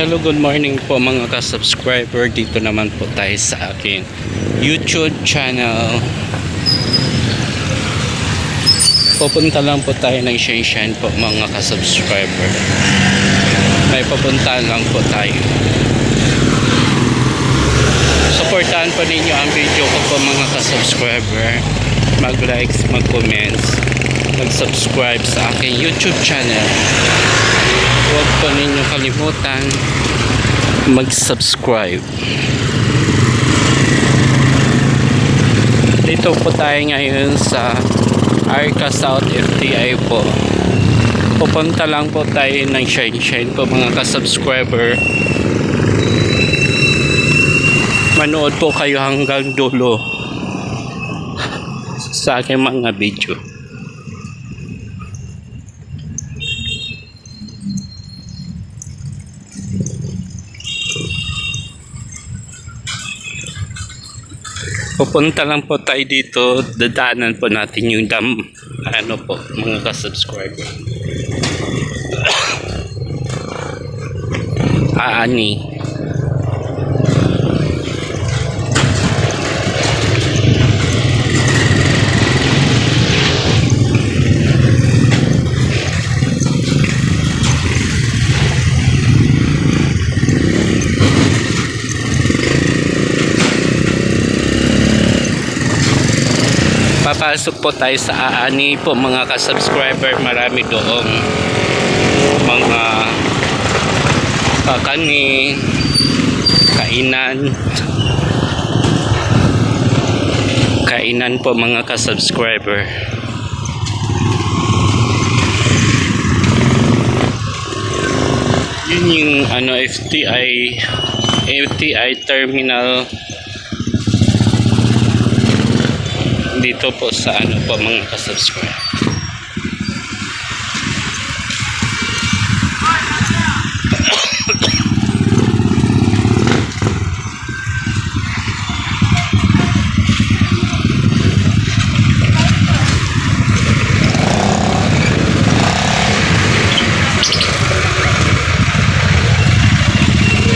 Hello, good morning po mga ka-subscriber. Dito naman po tayo sa aking YouTube channel. Pupunta lang po tayo ng Shenzhen po mga ka-subscriber. May papuntahan lang po tayo. Supportahan po ninyo ang video ko po mga ka-subscriber. Mag-likes, mag-comments, mag-subscribe sa aking YouTube channel. Huwag po ninyo kalimutan mag-subscribe. Dito po tayo ngayon sa Arca South FTI po. Pupunta lang po tayo ng Shenzhen po mga ka-subscriber. Manood po kayo hanggang dulo sa aking mga video. Pupunta lang po tayo dito, dadaanan po natin yung dam, ano po, mga ka-subscriber. Aani. Papasok po tayo sa Aani po mga ka-subscriber. Marami doong mga kakani, kainan po mga ka-subscriber. Yun yung ano FTI terminal dito po sa ano po mga ka-subscribe.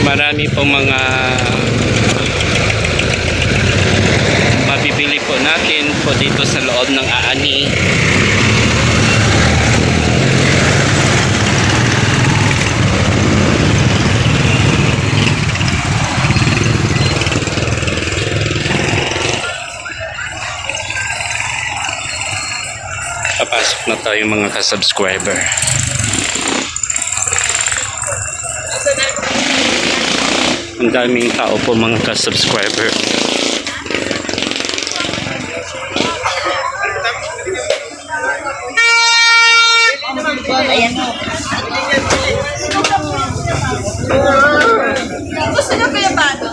Marami po mga mabibili po natin po dito sa loob ng Aani. Papasok na tayo mga ka-subscriber. Ang daming tao po mga ka-subscriber. Ayan mo. Gusto nyo kaya ba ito?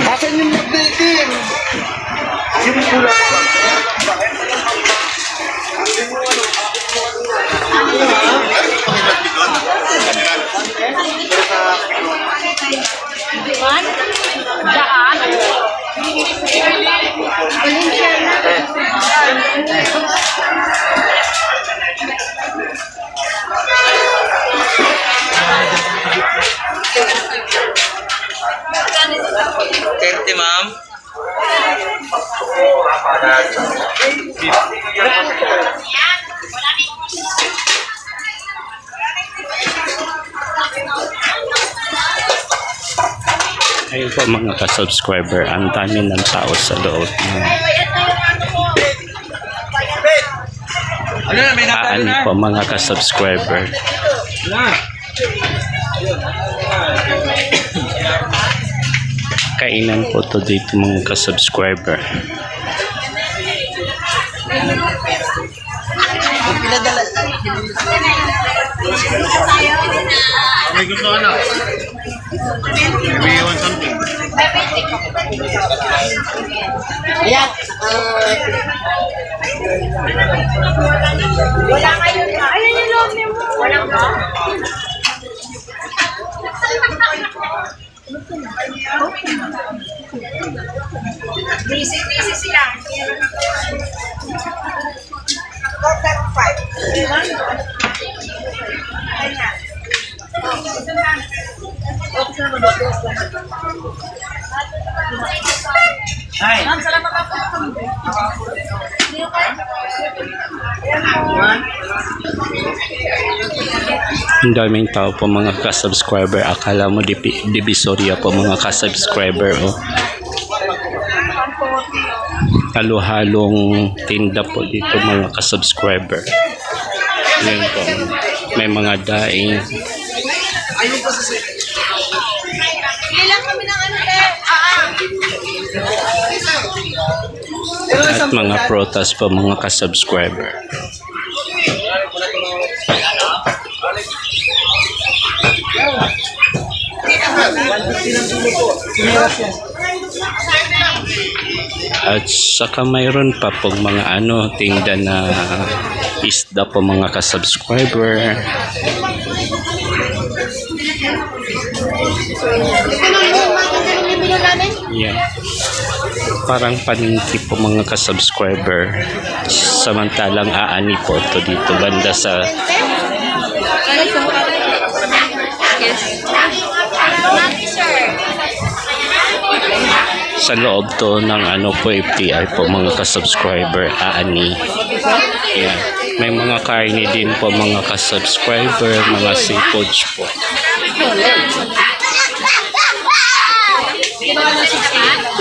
Asan yung mag-dating? Yung pula. Kerte, ma'am. Ayun po mga ka-subscriber, ang dami ng tao sa loob ng Aani po mga ka-subscriber. Kainan po to dito mga ka-subscriber. May gusto ka na? May iwan something. Ayan. Wala kayo na. Ayan yung loob niyo. Walang ba? Busy sila. Ma'am, salamat ako. Ang daming tao po mga ka-subscriber. Akala mo Divisoria po mga ka-subscriber. Oh. Halo-halong tinda po dito mga ka-subscriber. Yan po. May mga daing. Ilang kami ng ano At mga protas po mga ka-subscriber. At saka mayroon pa pong mga tinda na isda po mga ka-subscriber. Yeah. Parang paningki po mga ka-subscriber. Samantalang aani po ito dito banda sa loob to ng po FTI po mga ka-subscriber aani. Yeah. May mga karne din po mga ka-subscriber, mga seafoods po.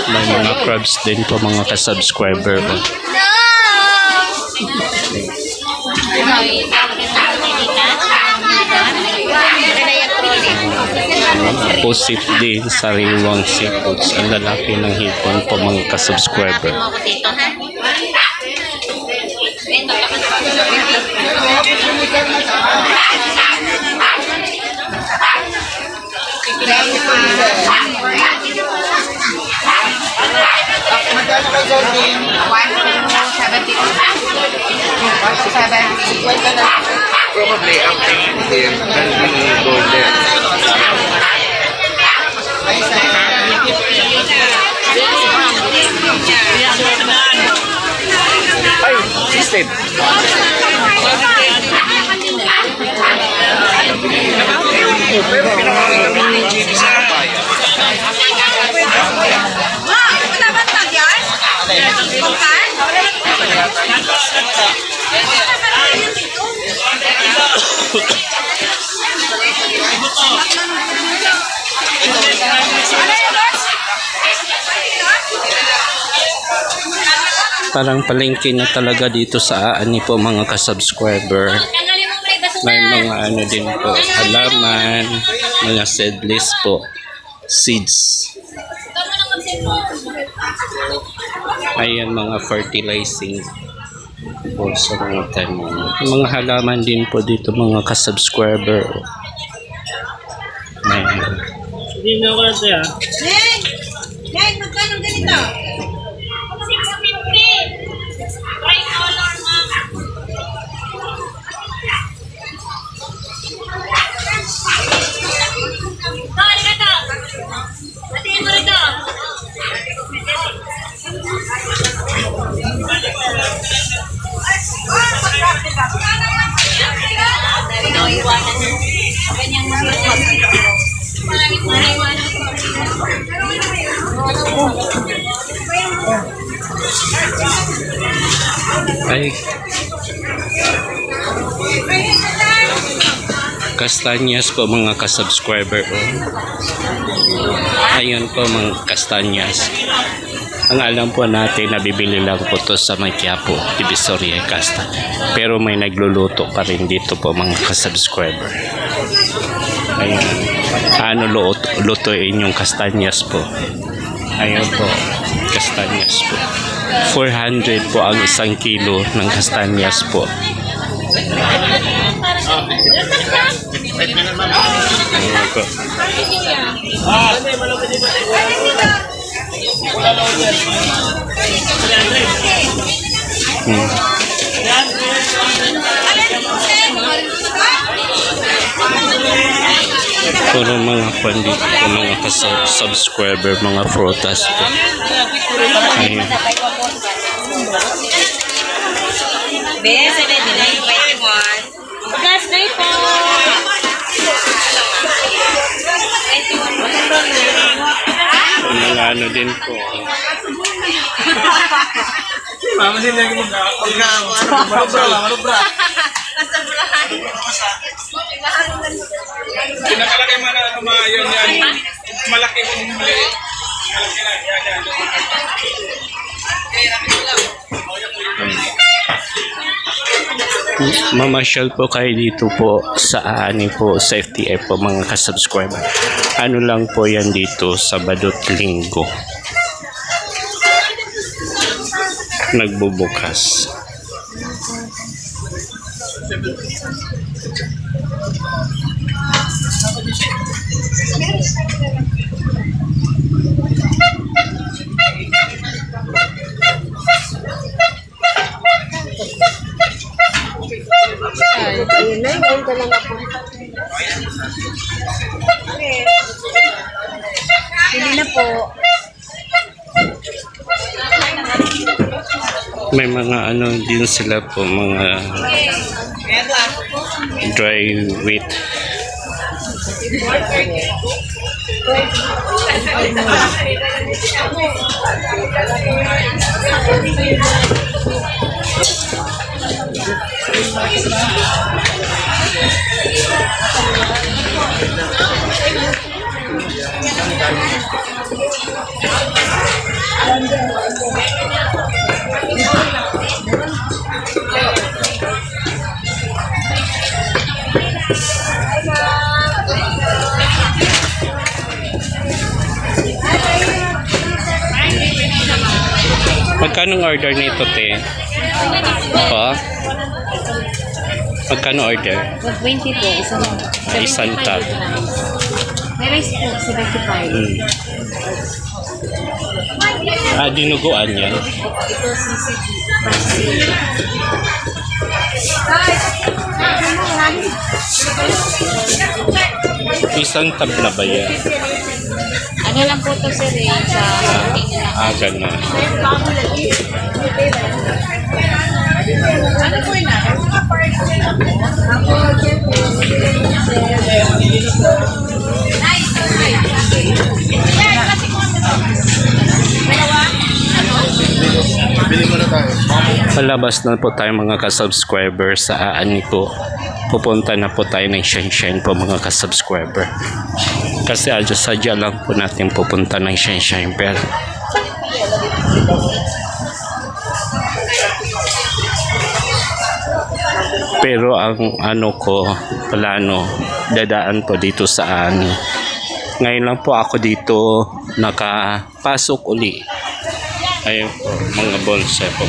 May mga crabs din po mga ka-subscriber po. Pusit din, sariwang seafoods. Ang lalaki ng hipon po mga ka-subscriber. Probably after the golden. Ay, system. Pero pinakakita mo yung GB sa bayan. Wala ba tag yan? Pagkan? Parang palengke na talaga dito sa aani po mga ka-subscriber. May mga din po, halaman, mga seedless po, seeds. Ayan mga fertilizing po sa mga tanim. Mga halaman din po dito mga ka-subscriber. Ayan. Hindi na ako natin ah. Neng! Neng, magkano ganito? 650! $5 ma'am. Batiin mo rito. Ay, kastanyas po mga ka-subscriber. Ayun po mga kastanyas. Ang alam po natin na bibili lang po to sa Quiapo, Divisoria, Casta. Pero may nagluluto pa rin dito po mga ka-subscriber. Ayun. Lutuin yung kastanyas po. Ayun po, kastanyas po. 400 po ang 1 kilo ng kastanyas po. Ayun po. Puro mga pandito po, mga subscriber, mga frutas po. Ayun. Bes, ano din? 21. Gas day po. Mga ano din po. Mama sila yung marubra. Pinakalaki man ano mga yun yan. Malaki mo maliit. Malaki na. Yan. Mamasyal po kayo dito po sa ani po sa FTI po mga kasubscriber. Ano lang po yan dito, Sabado at Linggo. Nagbubukas. Pili na po. May mga ano din sila po, mga dry wheat. Magkano order nito, te? Pa? Magkano order? 20 po, Isang tab. May rice po, 75. Dinuguan yan. Ito, sisig. Isang tab na ba yan? Ano lang po to sir eh, sa konting na lang. Ganun. Ano po yun na? Palabas na po tayo mga kasubscriber sa ani po. Pupunta na po tayo ng Shine po mga kasubscriber. Kasi sadya lang po natin pupunta ng Shine pero ang ano ko plano dadaan po dito sa ani. Ngayon lang po ako dito nakapasok uli. Ayun po, mga bolsa po.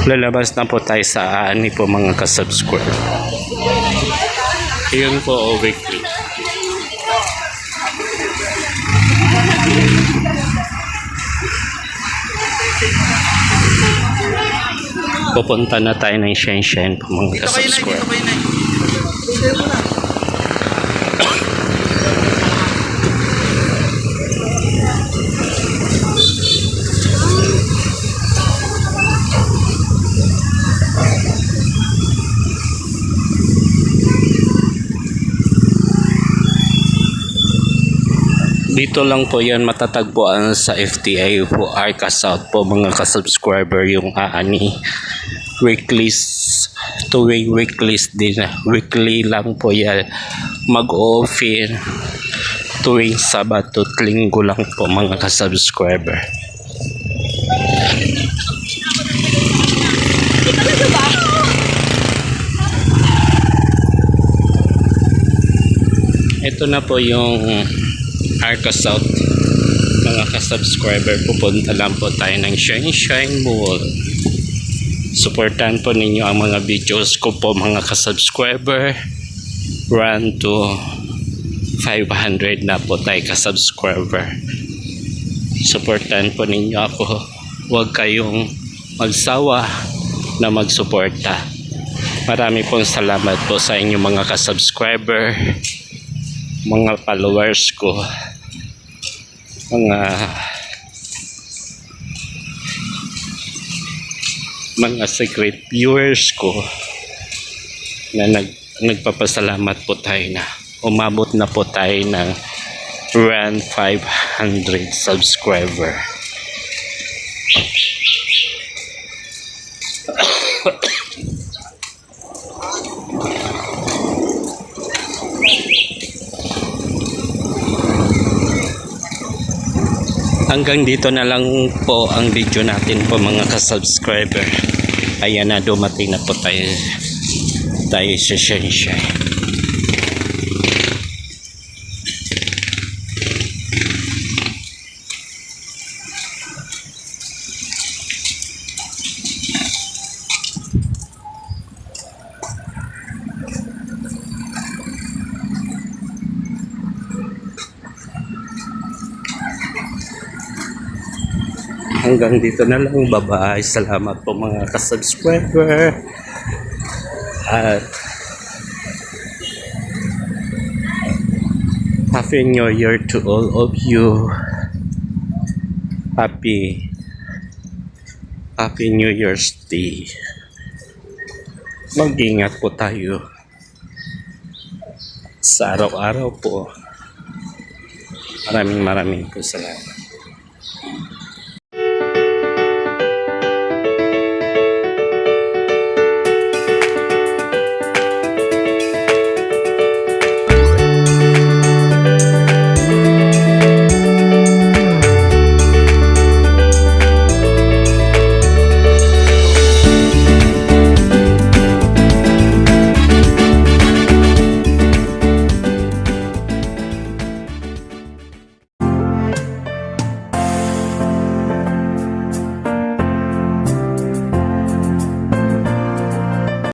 Lalabas na po tayo sa ani po mga kasubscriber. Ayun po, weekly. Pupunta na tayo ng Shine po mga kasubscriber. Dito lang po yan matatagpuan sa FTI po, Arca South po mga kasubscriber yung aani. Tuwing weeklies din. Weekly lang po yan mag-offer. Tuwing Sabado at Linggo lang po mga kasubscriber. Ito na po yung Arca South mga kasubscriber. Pupunta lang po tayo ng Shine Mall. Supportan po ninyo ang mga videos ko po mga kasubscriber. Run to 500 na po tayo ka-subscriber. Supportan po ninyo ako. Huwag kayong magsawa na magsuporta. Marami pong salamat po sa inyong mga ka-subscriber, mga followers ko, mga secret viewers ko na nagpapasalamat po tayo na umabot na po tayo ng around 500 subscriber. Hanggang dito na lang po ang video natin po mga ka-subscriber. Ayan na, dumating na po tayo sa Shenzhen. Hanggang dito na lang. Bye-bye. Salamat po mga ka-subscriber. At Happy New Year to all of you. Happy New Year's Day. Mag-ingat po tayo sa araw-araw po. Maraming po salamat.